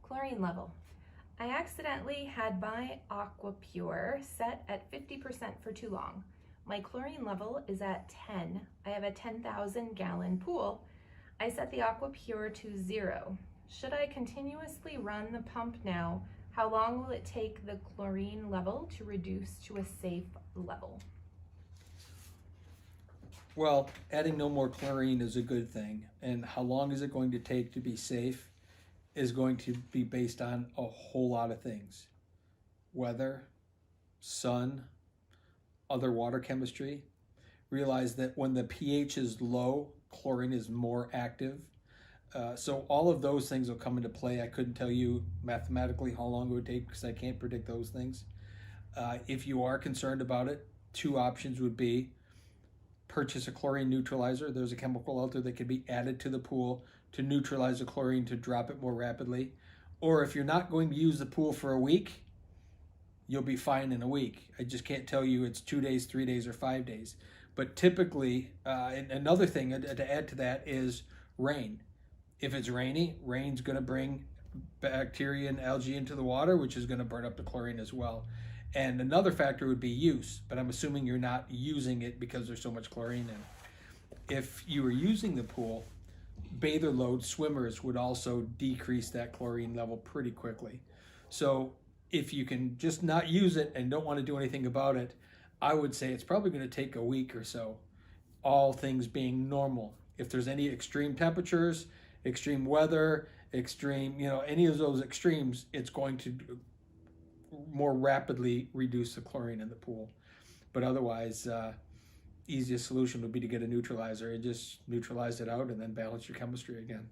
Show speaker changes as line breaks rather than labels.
Chlorine level. I accidentally had my AquaPure set at 50% for too long. My chlorine level is at 10. I have a 10,000 gallon pool. I set the AquaPure to 0. Should I continuously run the pump now? How long will it take the chlorine level to reduce to a safe level?
Well, adding no more chlorine is a good thing. And how long is it going to take to be safe is going to be based on a whole lot of things. Weather, sun, other water chemistry. Realize that when the pH is low, chlorine is more active. So all of those things will come into play. I couldn't tell you mathematically how long it would take because I can't predict those things. If you are concerned about it, two options would be purchase a chlorine neutralizer. There's a chemical out there that can be added to the pool to neutralize the chlorine to drop it more rapidly. Or if you're not going to use the pool for a week, you'll be fine in a week. I just can't tell you it's 2 days, 3 days, or 5 days. But typically, and another thing to add to that is rain. If it's rainy, rain's going to bring bacteria and algae into the water, which is going to burn up the chlorine as well. And another factor would be use, but I'm assuming you're not using it because there's so much chlorine in it. If you were using the pool, bather load swimmers would also decrease that chlorine level pretty quickly. So if you can just not use it and don't want to do anything about it, I would say it's probably going to take a week or so, all things being normal. If there's any extreme temperatures, extreme weather, extreme, any of those extremes, it's going to more rapidly reduce the chlorine in the pool. But otherwise, easiest solution would be to get a neutralizer and just neutralize it out and then balance your chemistry again.